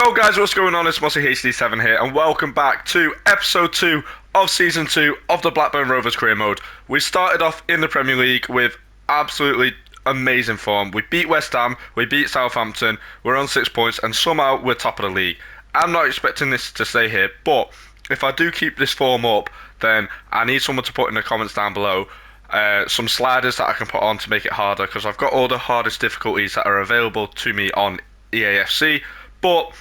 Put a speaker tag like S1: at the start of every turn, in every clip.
S1: Yo guys, what's going on? It's Mossy HD7 here, and welcome back to episode 2 of season 2 of the Blackburn Rovers career mode. We started off in the Premier League with absolutely amazing form. We beat West Ham, we beat Southampton, we're on 6 points, and somehow we're top of the league. I'm not expecting this to stay here, but if I do keep this form up, then I need someone to put in the comments down below some sliders that I can put on to make it harder, because I've got all the hardest difficulties that are available to me on EAFC. But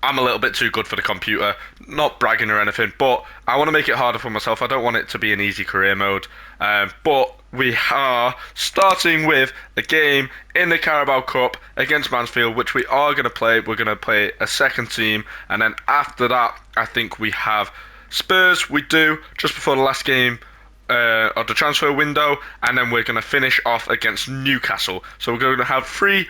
S1: I'm a little bit too good for the computer, not bragging or anything, but I want to make it harder for myself. I don't want it to be an easy career mode. But we are starting with a game in the Carabao Cup against Mansfield, which we are going to play. We're going to play a second team, and then after that, I think we have Spurs, we do, just before the last game of the transfer window, and then we're going to finish off against Newcastle. So we're going to have 3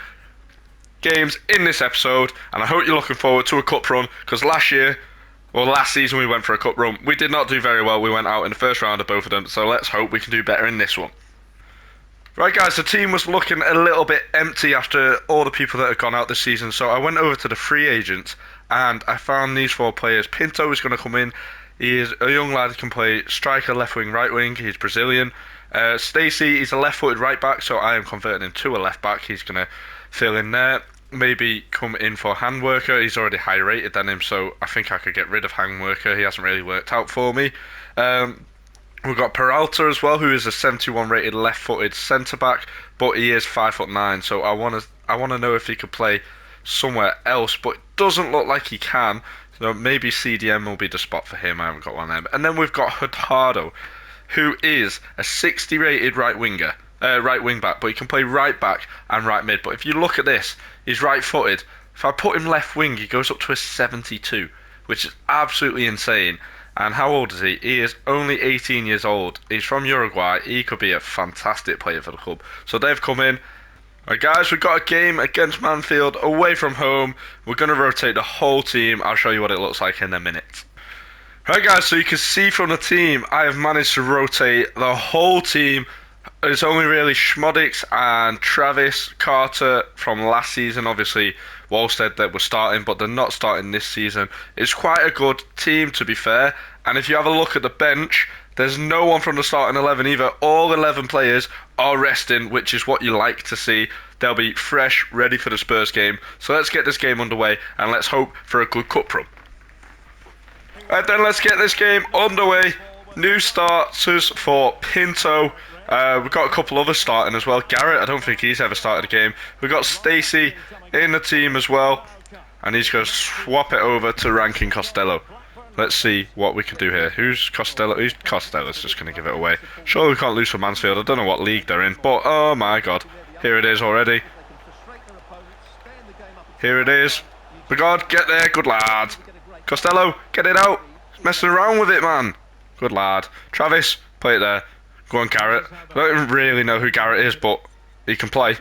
S1: games in this episode, and I hope you're looking forward to a cup run, because last season we went for a cup run. We did not do very well. We went out in the first round of both of them, so let's hope we can do better in this one. Right guys, the team was looking a little bit empty after all the people that had gone out this season, so I went over to the free agents and I found these 4 players. Pinto is going to come in. He is a young lad who can play striker, left wing, right wing. He's Brazilian. Stacey is a left-footed right back, so I am converting him to a left back. He's going to fill in there, maybe come in for hand worker. He's already higher rated than him, so I think I could get rid of hand worker. He hasn't really worked out for me. We've got Peralta as well, who is a 71 rated left-footed centre back, but he is 5'9", so I want to know if he could play somewhere else, but it doesn't look like he can. So maybe CDM will be the spot for him. I haven't got one there. And then we've got Hurtado, who is a 60 rated right wing back, but he can play right back and right mid. But if you look at this, he's right footed. If I put him left wing, he goes up to a 72, which is absolutely insane. And how old is he? He is only 18 years old. He's from Uruguay. He could be a fantastic player for the club. So they've come in. Right guys, we've got a game against Mansfield away from home. We're going to rotate the whole team. I'll show you what it looks like in a minute. Right guys, so you can see from the team, I have managed to rotate the whole team. It's only really Schmodix and Travis Carter from last season. Obviously, Walstead that were starting, but they're not starting this season. It's quite a good team, to be fair. And if you have a look at the bench, there's no one from the starting 11 either. All 11 players are resting, which is what you like to see. They'll be fresh, ready for the Spurs game. So let's get this game underway, and let's hope for a good cup run. Right then, let's get this game underway. New starters for Pinto. We've got a couple others starting as well. Garrett, I don't think he's ever started a game. We've got Stacey in the team as well, and he's going to swap it over to Rankin Costello. Let's see what we can do here. Who's Costello? Who's Costello's just going to give it away. Surely we can't lose for Mansfield. I don't know what league they're in, but oh my god. Here it is already. Here it is. Begard, get there. Good lad. Costello, get it out. He's messing around with it, man. Good lad. Travis, play it there. Go on, Garrett. I don't really know who Garrett is, but he can play.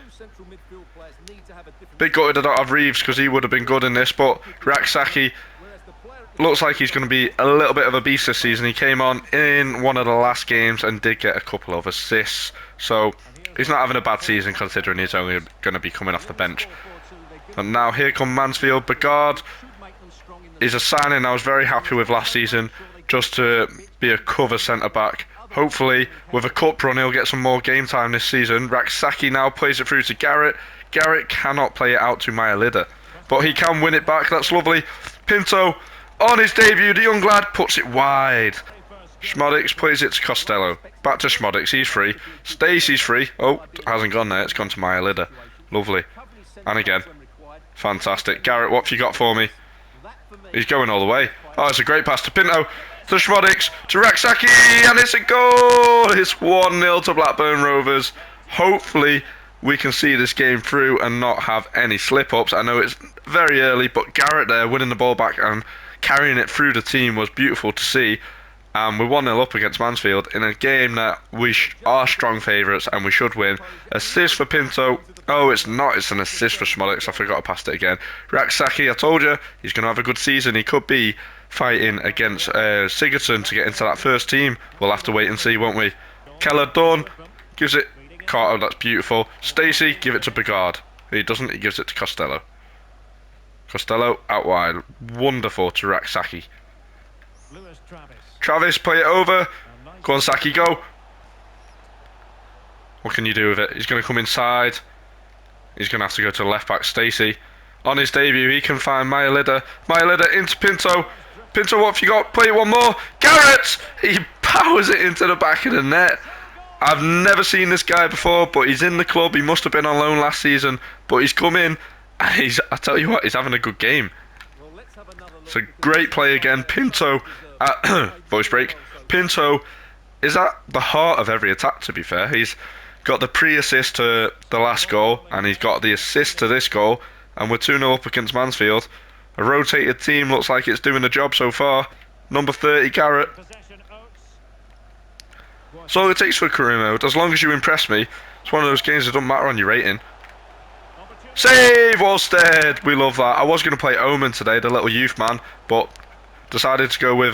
S1: Bit gutted I don't have Reeves, because he would have been good in this, but Raksaki looks like he's going to be a little bit of a beast this season. He came on in one of the last games and did get a couple of assists, so he's not having a bad season considering he's only going to be coming off the bench. And now here come Mansfield. Begard is a signing I was very happy with last season, just to be a cover centre-back. Hopefully, with a cup run, he'll get some more game time this season. Raksaki now plays it through to Garrett. Garrett cannot play it out to Mayalida, but he can win it back. That's lovely. Pinto, on his debut, the young lad puts it wide. Schmodix plays it to Costello. Back to Schmodix, he's free. Stacey's free. Oh, hasn't gone there, it's gone to Mayalida. Lovely. And again. Fantastic. Garrett, what have you got for me? He's going all the way. Oh, it's a great pass to Pinto. To Schmodix, to Raksaki, and it's a goal! It's 1-0 to Blackburn Rovers. Hopefully, we can see this game through and not have any slip-ups. I know it's very early, but Garrett there winning the ball back and carrying it through the team was beautiful to see. We're 1-0 up against Mansfield in a game that we are strong favourites and we should win. Assist for Pinto. Oh, it's not. It's an assist for Schmodix. I forgot to pass it again. Raksaki, I told you, he's going to have a good season. He could be fighting against Sigurdsson to get into that first team. We'll have to wait and see, won't we? Keller done. Gives it Carter. That's beautiful. Stacey, give it to Begard. He doesn't. He gives it to Costello. Costello out wide. Wonderful to Raksaki. Travis, play it over. Go on, Saki, go. What can you do with it? He's going to come inside. He's going to have to go to the left back. Stacey. On his debut, he can find Mayalida. Mayalida into Pinto. Pinto, what have you got? Play it one more. Garrett! He powers it into the back of the net. I've never seen this guy before, but he's in the club. He must have been on loan last season, but he's come in, and I tell you what, he's having a good game. It's a great play again. Pinto, voice break. Pinto is at the heart of every attack, to be fair. He's got the pre-assist to the last goal, and he's got the assist to this goal, and we're 2-0 up against Mansfield. A rotated team looks like it's doing the job so far. Number 30, Garrett. That's all it takes for a career mode. As long as you impress me, it's one of those games that doesn't matter on your rating. Save, Wallstead! We love that. I was going to play Omen today, the little youth man, but decided to go with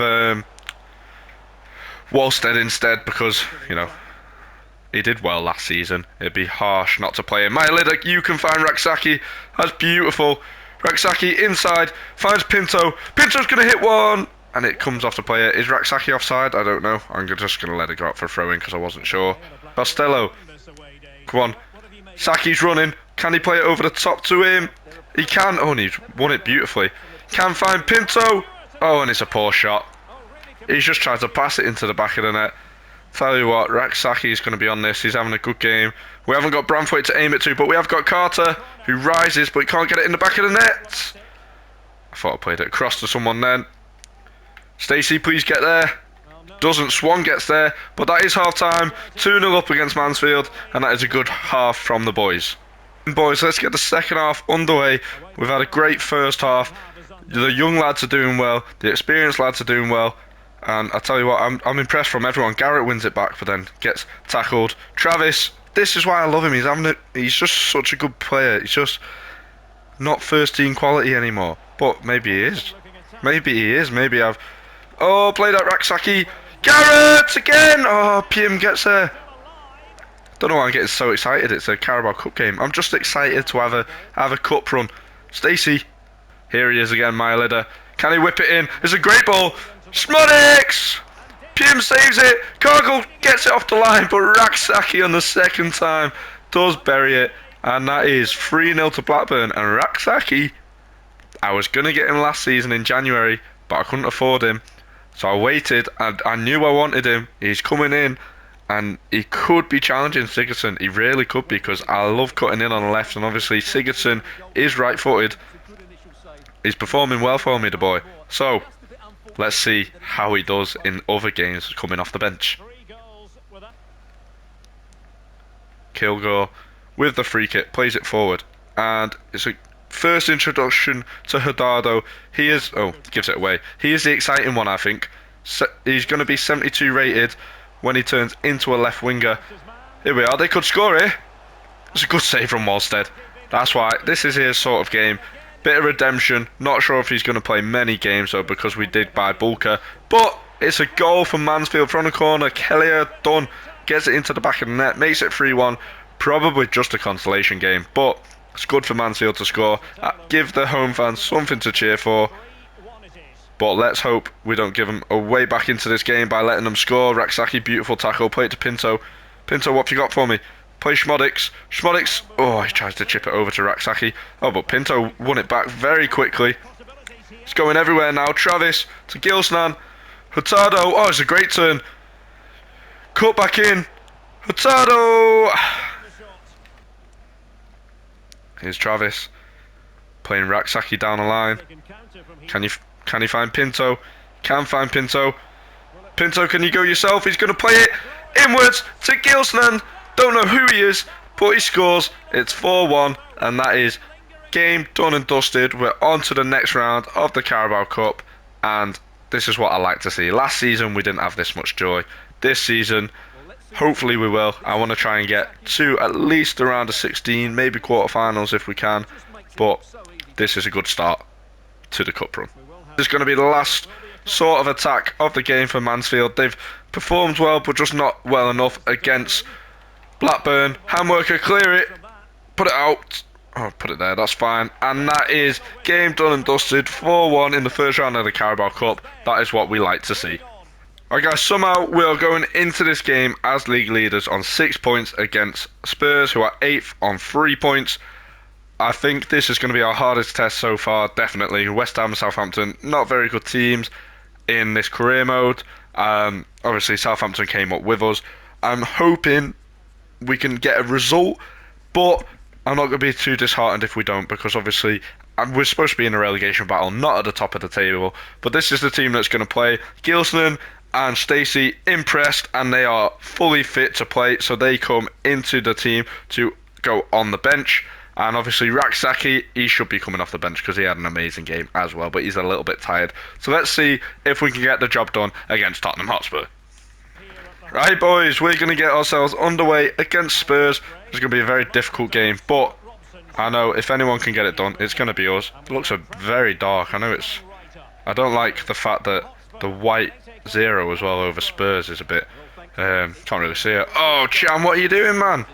S1: Wallstead instead because, you know, he did well last season. It'd be harsh not to play him. Mayalida, you can find Raksaki. That's beautiful. Raksaki inside, finds Pinto. Pinto's going to hit one! And it comes off the player. Is Raksaki offside? I don't know. I'm just going to let it go out for a throw-in because I wasn't sure. Costello. Come on. Saki's running. Can he play it over the top to him? He can. Oh, and he's won it beautifully. Can find Pinto. Oh, and it's a poor shot. He's just tried to pass it into the back of the net. Tell you what, Raksaki is going to be on this. He's having a good game. We haven't got Branthwaite to aim it to, but we have got Carter, who rises, but he can't get it in the back of the net. I thought I played it across to someone then. Stacey, please get there. Doesn't. Swan gets there, but that is half-time. 2-0 up against Mansfield, and that is a good half from the boys. Boys, let's get the second half underway. We've had a great first half. The young lads are doing well. The experienced lads are doing well. And I tell you what, I'm impressed from everyone. Garrett wins it back, but then gets tackled. Travis, this is why I love him. He's just such a good player. He's just not first team quality anymore. But maybe he is. Maybe he is. Maybe I've... Oh, play that Raksaki. Garrett again. Oh, PM gets there. Don't know why I'm getting so excited. It's a Carabao Cup game. I'm just excited to have a cup run. Stacey. Here he is again, Mayalida. Can he whip it in? It's a great ball. Smodix! PM saves it. Cargill gets it off the line, but Raksaki on the second time does bury it. And that is 3-0 to Blackburn. And Raksaki, I was going to get him last season in January, but I couldn't afford him. So I waited, and I knew I wanted him. He's coming in, and he could be challenging Sigurdsson. He really could be, because I love cutting in on the left, and obviously Sigurdsson is right-footed. He's performing well for me, the boy. So, let's see how he does in other games coming off the bench. Kilgore, with the free kick, plays it forward. And it's a first introduction to Hidalgo. He is... Oh, gives it away. He is the exciting one, I think. He's going to be 72 rated when he turns into a left winger. Here we are. They could score here. It's a good save from Wallstead. That's why. This is his sort of game. Bit of redemption. Not sure if he's going to play many games, though, because we did buy Bulker. But it's a goal from Mansfield from the corner. Kellier, done. Gets it into the back of the net. Makes it 3-1. Probably just a consolation game. But... it's good for Mansfield to score. Give the home fans something to cheer for. But let's hope we don't give them a way back into this game by letting them score. Raksaki, beautiful tackle. Play it to Pinto. Pinto, what have you got for me? Play Schmodix. Schmodix. Oh, he tries to chip it over to Raksaki. Oh, but Pinto won it back very quickly. It's going everywhere now. Travis to Gilsnan. Hurtado. Oh, it's a great turn. Cut back in. Hurtado. Here's Travis playing Raksaki down the line. Can he find Pinto? Can find Pinto. Pinto, can you go yourself? He's going to play it inwards to Gilsnan. Don't know who he is, but he scores. It's 4-1, and that is game done and dusted. We're on to the next round of the Carabao Cup, and this is what I like to see. Last season we didn't have this much joy. This season, hopefully we will. I want to try and get to at least around a 16, maybe quarterfinals if we can. But this is a good start to the cup run. This is going to be the last sort of attack of the game for Mansfield. They've performed well, but just not well enough against Blackburn. Handworker, clear it. Put it out. Oh, put it there, that's fine. And that is game done and dusted. 4-1 in the first round of the Carabao Cup. That is what we like to see. Alright guys, somehow we are going into this game as league leaders on 6 points against Spurs, who are 8th on 3 points. I think this is going to be our hardest test so far, definitely. West Ham and Southampton, not very good teams in this career mode. Obviously Southampton came up with us. I'm hoping we can get a result, but I'm not going to be too disheartened if we don't, because obviously we're supposed to be in a relegation battle, not at the top of the table. But this is the team that's going to play. Gilson and Stacey impressed, and they are fully fit to play, so they come into the team to go on the bench. And obviously Raksaki, he should be coming off the bench because he had an amazing game as well, but he's a little bit tired. So let's see if we can get the job done against Tottenham Hotspur. Right boys, we're going to get ourselves underway against Spurs. It's going to be a very difficult game, but I know if anyone can get it done, it's going to be us. It looks very dark. I don't like the fact that the white 0 as well over Spurs is a bit, can't really see it. Oh, Chan, what are you doing, man?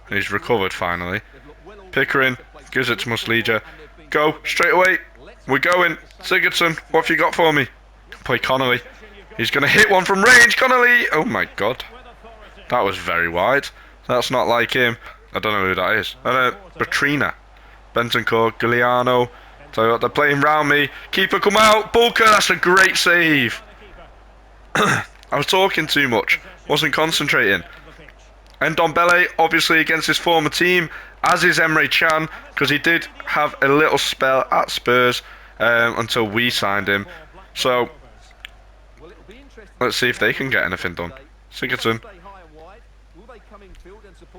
S1: He's recovered finally. Pickering gives it to Muslija. Go, straight away. We're going. Sigurdsson, what have you got for me? Play Connolly. He's going to hit one from range. Connolly! Oh my god. That was very wide. That's not like him. I don't know who that is. Batrina. Bentancur, Giuliano. Tell you what, they're playing round me. Keeper, come out. Bulker, that's a great save. I was talking too much. Wasn't concentrating. And Ndombele, obviously against his former team, as is Emre Can, because he did have a little spell at Spurs until we signed him. So, let's see if they can get anything done. Sigurdsson.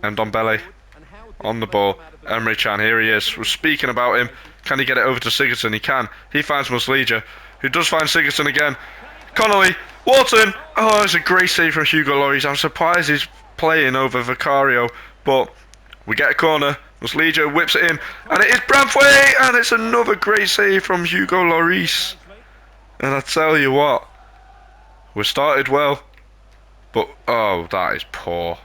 S1: And Ndombele on the ball. Emre Can, here he is. We're speaking about him. Can he get it over to Sigurdsson? He can. He finds Muslija, who does find Sigurdsson again. Connolly. Wharton. Oh, it's a great save from Hugo Lloris. I'm surprised he's playing over Vicario, but we get a corner. Muslija whips it in, and it is Branthwaite, and it's another great save from Hugo Lloris. And I tell you what, we started well, but oh, that is poor.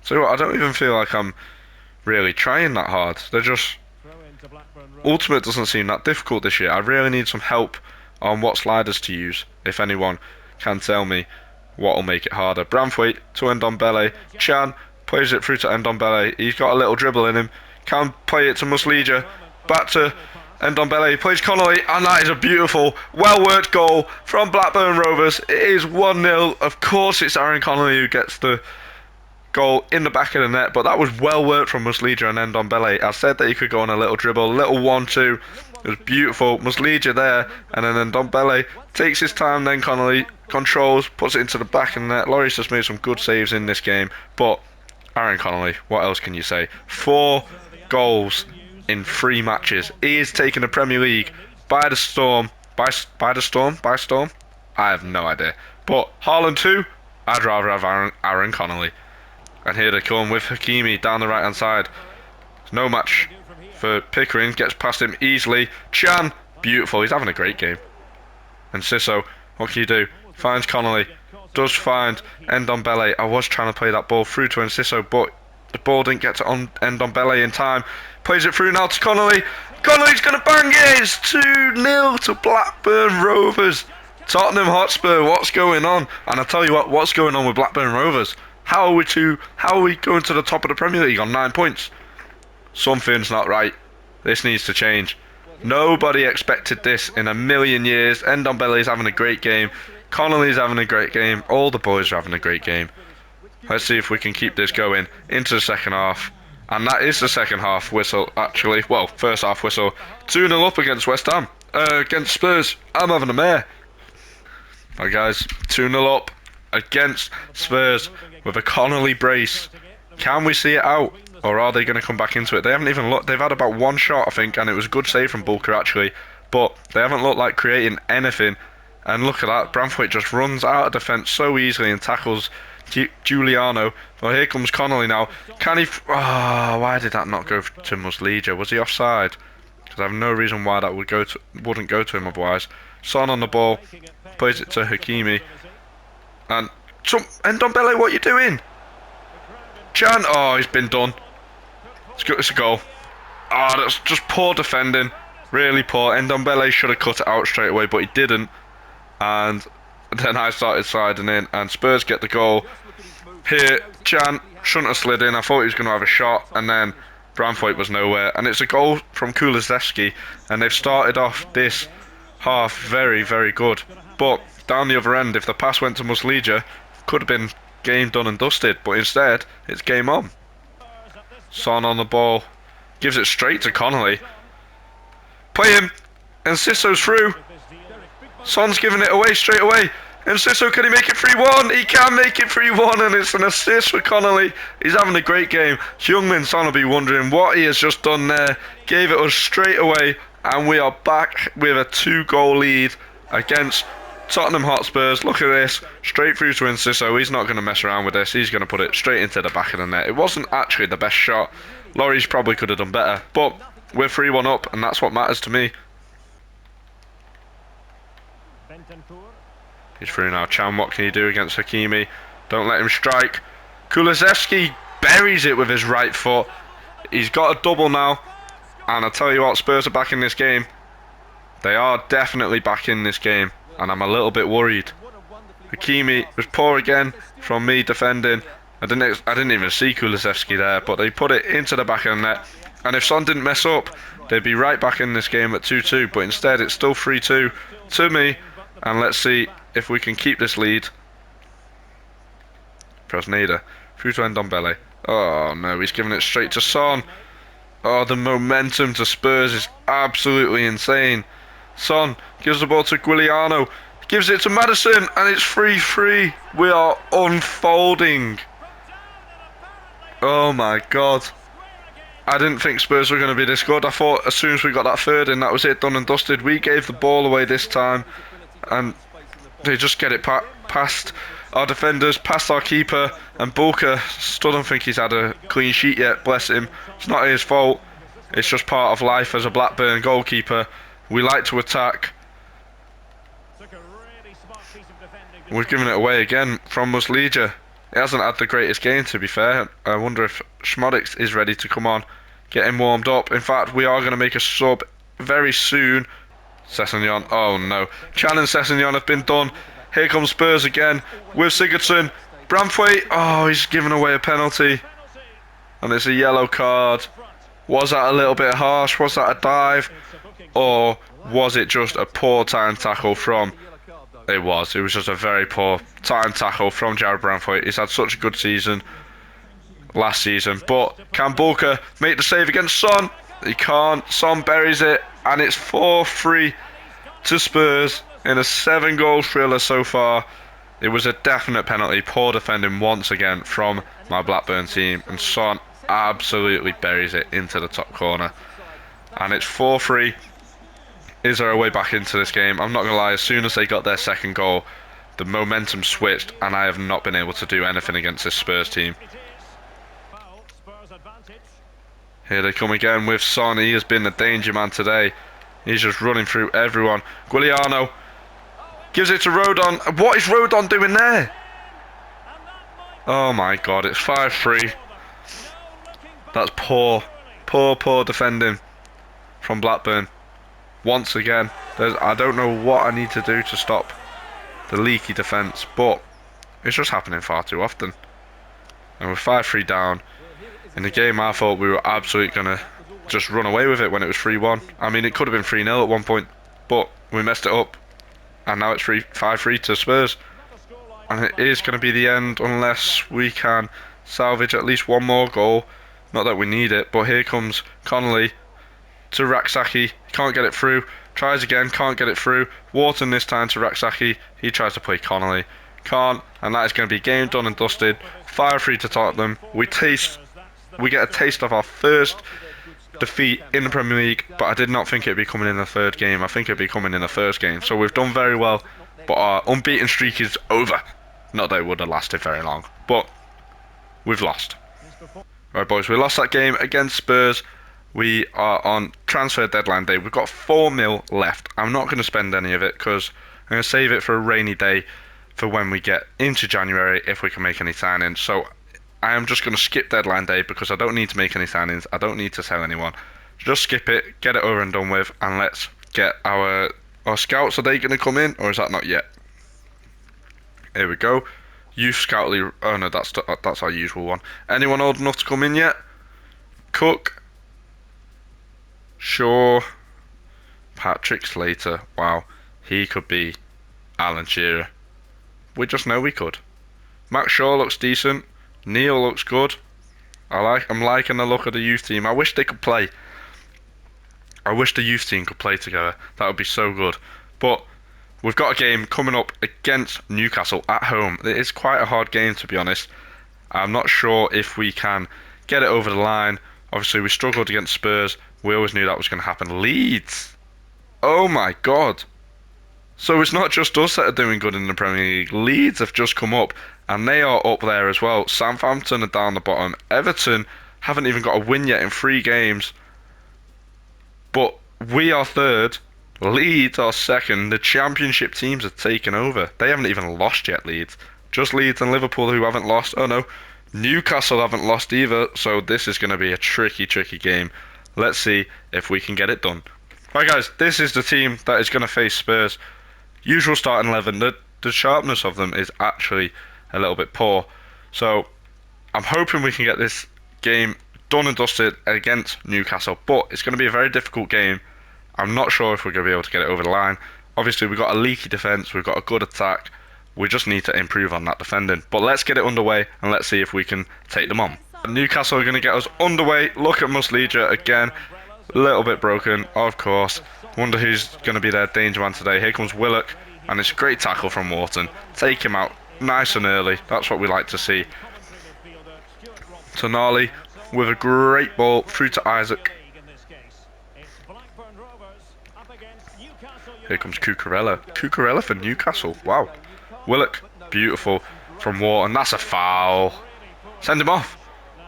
S1: So I don't even feel like I'm really trying that hard. They're just Ultimate doesn't seem that difficult this year. I really need some help on what sliders to use. If anyone can tell me what will make it harder. Branthwaite to Ndombele. Chan plays it through to Ndombele. He's got a little dribble in him. Can play it to Muslija. Back to Ndombele. He plays Connolly, and that is a beautiful, well-worked goal from Blackburn Rovers. It is 1-0. Of course, it's Aaron Connolly who gets the goal in the back of the net, but that was well worked from Muslija and Ndombele. I said that he could go on a little dribble, a little 1-2. It was beautiful. Muslija there, and then Ndombele takes his time, then Connolly controls, puts it into the back of the net. Lloris has made some good saves in this game, but Aaron Connolly, what else can you say? 4 goals in 3 matches. He is taking the Premier League by the storm. By storm? I have no idea. But Haaland 2, I'd rather have Aaron Connolly. And here they come with Hakimi down the right hand side. No match for Pickering, gets past him easily. Chan, beautiful, he's having a great game. And Sisso, what can you do? Finds Connolly, does find Ndombele. I was trying to play that ball through to Enciso, but the ball didn't get to Ndombele in time. Plays it through now to Connolly. Connolly's going to bang it. It's 2-0 to Blackburn Rovers. Tottenham Hotspur, what's going on? And I tell you what, what's going on with Blackburn Rovers? How are we going to the top of the Premier League on 9 points? Something's not right. This needs to change. Nobody expected this in a million years. Ndombele's having a great game. Connolly's having a great game. All the boys are having a great game. Let's see if we can keep this going into the second half. And that is the second half whistle, actually. Well, first half whistle. 2-0 up against West Ham. Against Spurs. I'm having a mare. Alright guys, 2-0 up against Spurs with a Connolly brace. Can we see it out? Or are they going to come back into it? They haven't even looked. They've had about 1 shot, I think, and it was a good save from Bulker, actually. But they haven't looked like creating anything. And look at that. Branthwaite just runs out of defence so easily and tackles Giuliano. Well, here comes Connolly now. Can he... Oh, why did that not go to Muslija? Was he offside? Because I have no reason why that wouldn't go to him otherwise. Son on the ball. Plays it to Hakimi. And Ndombele, what are you doing? Chan, oh, he's been done. It's a goal. Oh, that's just poor defending. Really poor. Ndombele should have cut it out straight away, but he didn't. And then I started sliding in, and Spurs get the goal. Here, Jan shouldn't have slid in. I thought he was going to have a shot, and then Branthwaite was nowhere. And it's a goal from Kulusevski, and they've started off this half very, very good. But down the other end, if the pass went to Muslija, could have been game done and dusted. But instead, it's game on. Son on the ball, gives it straight to Connolly. Play him, and Sisso's through. Son's giving it away straight away. And Sisso, can he make it 3-1? He can make it 3-1, and it's an assist for Connolly. He's having a great game. Heung-min Son will be wondering what he has just done there. Gave it us straight away, and we are back with a 2-goal lead against Tottenham Hotspurs. Look at this, straight through to Enciso. He's not going to mess around with this. He's going to put it straight into the back of the net. It wasn't actually the best shot. Lloris probably could have done better, but we're 3-1 up, and that's what matters to me. He's through now. Chan, what can he do against Hakimi? Don't let him strike. Kulusevski buries it with his right foot. He's got a double now, and I tell you what, Spurs are back in this game. They are definitely back in this game, and I'm a little bit worried. Hakimi was poor again from me defending. I didn't even see Kulusevski there, but they put it into the back of the net. And if Son didn't mess up, they'd be right back in this game at 2-2. But instead, it's still 3-2 to me. And let's see if we can keep this lead. Presneda through to Ndombele. Oh no, he's giving it straight to Son. Oh, the momentum to Spurs is absolutely insane. Son gives the ball to Giuliano. Gives it to Maddison, and it's 3-3. We are unfolding. Oh my god. I didn't think Spurs were going to be this good. I thought as soon as we got that third in, that was it, done and dusted. We gave the ball away this time, and they just get it past our defenders, past our keeper, and Bulka still don't think he's had a clean sheet yet, bless him. It's not his fault. It's just part of life as a Blackburn goalkeeper. We like to attack. We're giving it away again from Muslija. He hasn't had the greatest game, to be fair. I wonder if Schmodic is ready to come on, get him warmed up. In fact, we are going to make a sub very soon. Sessegnon, oh no. Chan and Sessegnon have been done. Here comes Spurs again with Sigurdsson. Branthwaite, oh, he's given away a penalty. And it's a yellow card. Was that a little bit harsh? Was that a dive? Or was it just a poor time tackle from... It was just a very poor time tackle from Jared Branthwaite. He's had such a good season last season. But can Bulka make the save against Son? He can't. Son buries it, and it's 4-3 to Spurs in a 7-goal thriller so far. It was a definite penalty. Poor defending once again from my Blackburn team, and Son absolutely buries it into the top corner. And it's 4-3. Is our way back into this game. I'm not going to lie, as soon as they got their second goal, the momentum switched, and I have not been able to do anything against this Spurs team. Here they come again with Son. He has been the danger man today. He's just running through everyone. Giuliano gives it to Rodon. What is Rodon doing there? Oh my god, it's 5-3. That's poor defending from Blackburn. Once again, I don't know what I need to do to stop the leaky defence, but it's just happening far too often. And we're 5-3 down. In the game, I thought we were absolutely going to just run away with it when it was 3-1. I mean, it could have been 3-0 at one point, but we messed it up. And now it's 5-3 to Spurs. And it is going to be the end unless we can salvage at least one more goal. Not that we need it, but here comes Connolly to Raksaki. Can't get it through. Tries again, can't get it through. Wharton this time to Raksaki. He tries to play Connolly. Can't, and that is going to be game done and dusted. 5-3 to Tottenham. We get a taste of our first defeat in the Premier League, but I did not think it'd be coming in the third game. I think it'd be coming in the first game. So we've done very well, but our unbeaten streak is over. Not that it would have lasted very long, but we've lost. Right, boys, we lost that game against Spurs. We are on transfer deadline day. We've got 4 mil left. I'm not going to spend any of it because I'm going to save it for a rainy day for when we get into January if we can make any signings. So I am just going to skip deadline day because I don't need to make any signings. I don't need to sell anyone. Just skip it, get it over and done with, and let's get our scouts. Are they going to come in, or is that not yet? Here we go. Youth scout league. Oh no, that's our usual one. Anyone old enough to come in yet? Cook. Shaw. Patrick Slater. Wow, he could be Alan Shearer. We just know we could. Max Shaw looks decent. Neil looks good. I'm liking the look of the youth team. I wish they could play. I wish the youth team could play together. That would be so good. But we've got a game coming up against Newcastle at home. It is quite a hard game, to be honest. I'm not sure if we can get it over the line. Obviously, we struggled against Spurs. We always knew that was going to happen. Leeds. Oh my God. So it's not just us that are doing good in the Premier League. Leeds have just come up, and they are up there as well. Southampton are down the bottom. Everton haven't even got a win yet in 3 games. But we are third. Leeds are second. The Championship teams have taken over. They haven't even lost yet, Leeds. Just Leeds and Liverpool who haven't lost. Oh no, Newcastle haven't lost either. So this is going to be a tricky game. Let's see if we can get it done. Right guys, this is the team that is going to face Spurs. Usual starting 11. The sharpness of them is actually a little bit poor. So I'm hoping we can get this game done and dusted against Newcastle. But it's going to be a very difficult game. I'm not sure if we're going to be able to get it over the line. Obviously, we've got a leaky defence. We've got a good attack. We just need to improve on that defending. But let's get it underway and let's see if we can take them on. Newcastle are going to get us underway. Look at Musleja again. A little bit broken, of course. Wonder who's going to be their danger man today. Here comes Willock. And it's a great tackle from Wharton. Take him out nice and early. That's what we like to see. Tonali with a great ball through to Isaac. Here comes Cucurella. Cucurella for Newcastle. Wow. Willock. Beautiful from Wharton. That's a foul. Send him off.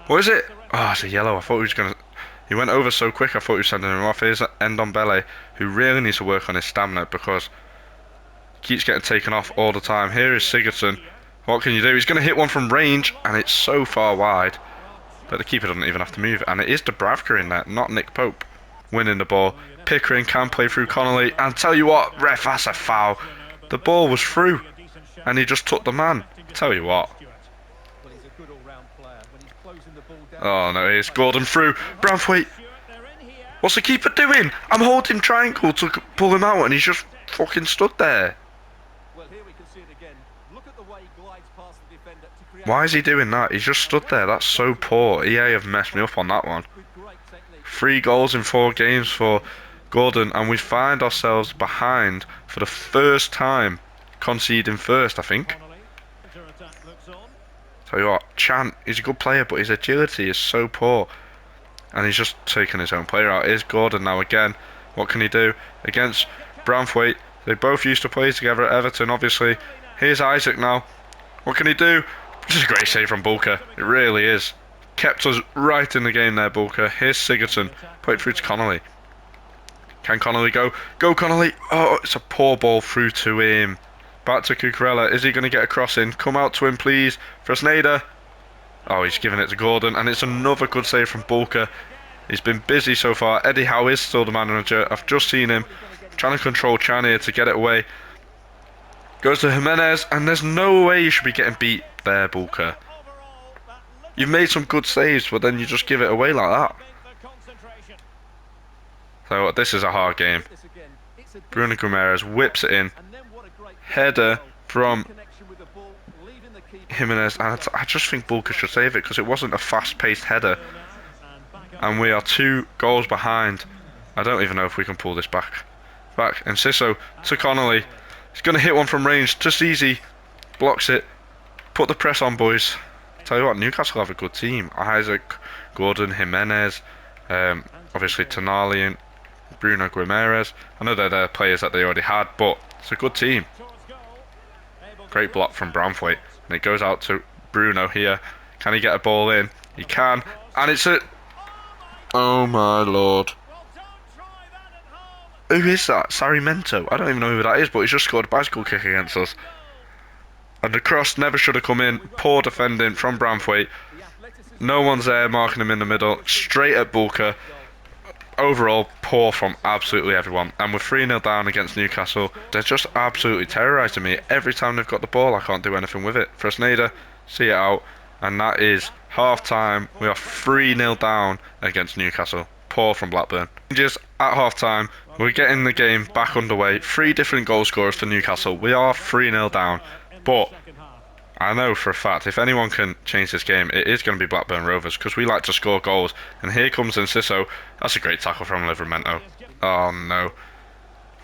S1: What is it? Oh, it's a yellow. I thought he was going to... He went over so quick I thought he was sending him off. Here's Ndombele, who really needs to work on his stamina because he keeps getting taken off all the time. Here is Sigurdsson. What can you do? He's going to hit one from range and it's so far wide that the keeper doesn't even have to move. And it is Dubravka in there, not Nick Pope, winning the ball. Pickering can play through Connolly. And tell you what, ref, that's a foul. The ball was through and he just took the man. Tell you what. Oh no, here's Gordon through. Branthwaite. What's the keeper doing? I'm holding triangle to pull him out and he's just fucking stood there. Why is he doing that? He's just stood there. That's so poor. EA have messed me up on that one. 3 goals in 4 games for Gordon, and we find ourselves behind for the first time, conceding first, I think. Tell you what, Chant, he's a good player, but his agility is so poor. And he's just taken his own player out. Here's Gordon now again. What can he do against Branthwaite? They both used to play together at Everton, obviously. Here's Isaac now. What can he do? Just a great save from Bulker. It really is. Kept us right in the game there, Bulker. Here's Sigurdsson. Put it through to Connolly. Can Connolly go? Go, Connolly! Oh, it's a poor ball through to him. Back to Cucurella. Is he going to get a cross in? Come out to him, please. Fresneda. Oh, he's giving it to Gordon. And it's another good save from Bulker. He's been busy so far. Eddie Howe is still the manager. I've just seen him trying to control Chan here to get it away. Goes to Jimenez. And there's no way you should be getting beat there, Bulker. You've made some good saves, but then you just give it away like that. So this is a hard game. Bruno Guimaraes whips it in. Header from Jimenez. And I just think Bulker should save it because it wasn't a fast-paced header. And we are 2 goals behind. I don't even know if we can pull this back. And Sisso to Connolly. He's going to hit one from range. Just easy. Blocks it. Put the press on, boys. Tell you what, Newcastle have a good team. Isaac, Gordon, Jimenez, obviously Tonali and Bruno Guimaraes. I know they're the players that they already had, but it's a good team. Great block from Branthwaite. And it goes out to Bruno here. Can he get a ball in? He can. And it's a... Oh my lord. Who is that? Sarmiento? I don't even know who that is, but he's just scored a bicycle kick against us. And the cross never should have come in. Poor defending from Branthwaite. No one's there marking him in the middle. Straight at Bulker. Overall, poor from absolutely everyone. And we're 3-0 down against Newcastle. They're just absolutely terrorising me. Every time they've got the ball, I can't do anything with it. Fresneda, see it out. And that is half-time. We are 3-0 down against Newcastle. Poor from Blackburn. Just at half-time, we're getting the game back underway. 3 different goal scorers for Newcastle. We are 3-0 down. But I know for a fact, if anyone can change this game, it is going to be Blackburn Rovers, because we like to score goals. And here comes Enciso. That's a great tackle from Livramento. Oh no.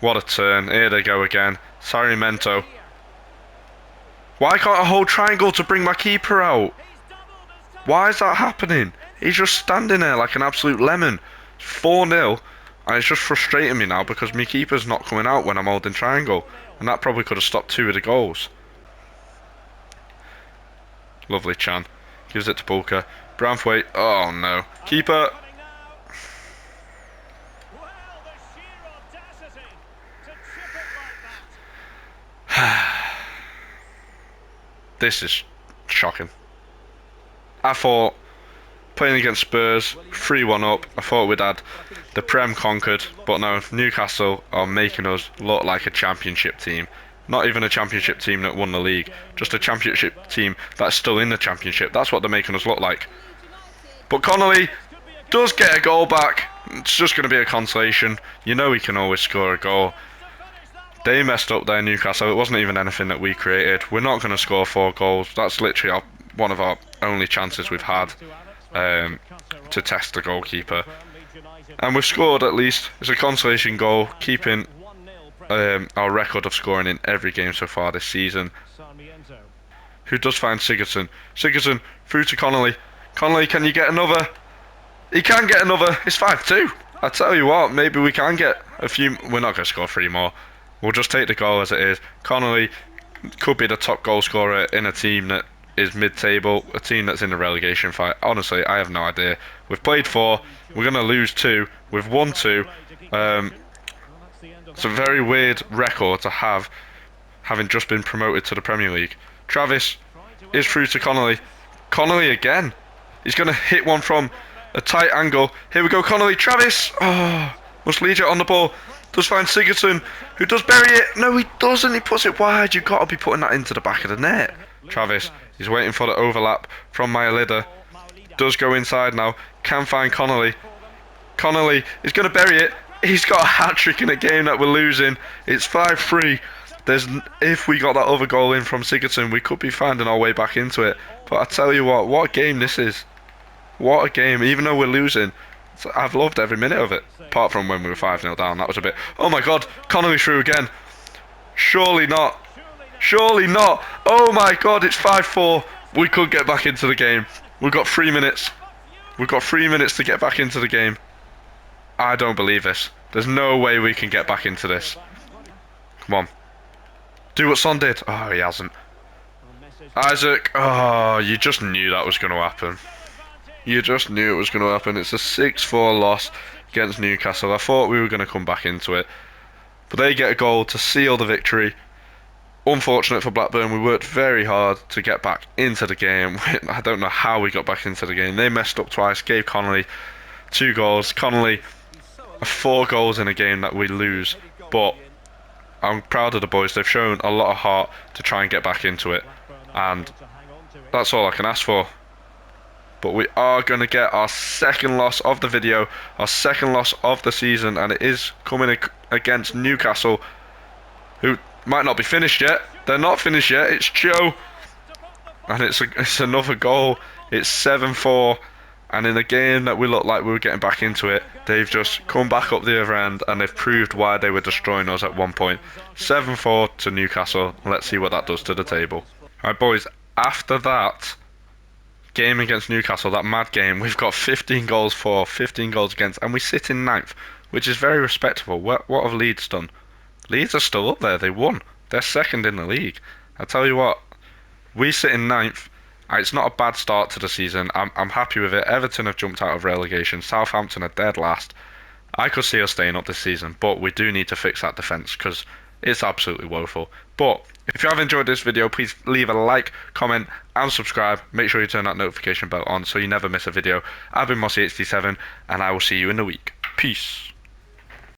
S1: What a turn. Here they go again. Sarmiento. Why can't I hold triangle to bring my keeper out? Why is that happening? He's just standing there like an absolute lemon. 4-0. And it's just frustrating me now because my keeper's not coming out when I'm holding triangle. And that probably could have stopped 2 of the goals. Lovely Chan. Gives it to Bulker. Branthwaite. Oh no. Keeper. This is shocking. I thought playing against Spurs, 3-1 up, I thought we'd had the Prem conquered, but no, Newcastle are making us look like a championship team. Not even a championship team that won the league, just a championship team that's still in the championship. That's what they're making us look like. But Connolly does get a goal back. It's just going to be a consolation. You know he can always score a goal. They messed up there, Newcastle. It wasn't even anything that we created. We're not going to score 4 goals. That's literally one of our only chances we've had to test the goalkeeper. And we've scored at least. It's a consolation goal, keeping our record of scoring in every game so far this season. Who does find Sigurdsson? Sigurdsson through to Connolly. Connolly, can you get another? He can get another. It's 5-2. I tell you what, maybe we can get a few. We're not going to score 3 more. We'll just take the goal as it is. Connolly could be the top goal scorer in a team that is mid-table, a team that's in a relegation fight. Honestly, I have no idea. We've played 4. We're going to lose 2. We've won 2. It's a very weird record to have, having just been promoted to the Premier League. Travis is through to Connolly. Connolly again. He's going to hit one from a tight angle. Here we go, Connolly. Travis. Oh, must lead it on the ball. Does find Sigurdsson, who does bury it. No, he doesn't. He puts it wide. You've got to be putting that into the back of the net. Travis, he's waiting for the overlap from Maolida. Does go inside now. Can find Connolly. Connolly is going to bury it. He's got a hat-trick in a game that we're losing. It's 5-3. If we got that other goal in from Sigurdsson, we could be finding our way back into it. But I tell you what a game this is. What a game. Even though we're losing, I've loved every minute of it. Apart from when we were 5-0 down. That was a bit... Oh my god. Connolly through again. Surely not. Surely not. Oh my god, it's 5-4. We could get back into the game. We've got 3 minutes. We've got 3 minutes to get back into the game. I don't believe this. There's no way we can get back into this. Come on. Do what Son did. Oh, he hasn't. Isaac. Oh, you just knew that was going to happen. You just knew it was going to happen. It's a 6-4 loss against Newcastle. I thought we were going to come back into it. But they get a goal to seal the victory. Unfortunate for Blackburn. We worked very hard to get back into the game. I don't know how we got back into the game. They messed up twice. Gave Connolly 2 goals. Connolly 4 goals in a game that we lose. But I'm proud of the boys. They've shown a lot of heart to try and get back into it. And that's all I can ask for. But we are going to get our second loss of the video, our second loss of the season, and it is coming against Newcastle, who might not be finished yet. They're not finished yet. It's Joe, and it's another goal. It's 7-4, and in a game that we looked like we were getting back into it, they've just come back up the other end, and they've proved why they were destroying us at one point. 7-4 to Newcastle. Let's see what that does to the table. Alright boys, after that game against Newcastle, that mad game, we've got 15 goals for, 15 goals against, and we sit in 9th, which is very respectable. What have Leeds done? Leeds are still up there. They won. They're second in the league. I tell you what, we sit in 9th. It's not a bad start to the season. I'm happy with it. Everton have jumped out of relegation. Southampton are dead last. I could see us staying up this season, but we do need to fix that defence because It's absolutely woeful. But if you have enjoyed this video, please leave a like, comment, and subscribe. Make sure you turn that notification bell on so you never miss a video. I've been Mossy HD7, and I will see you in the week. Peace.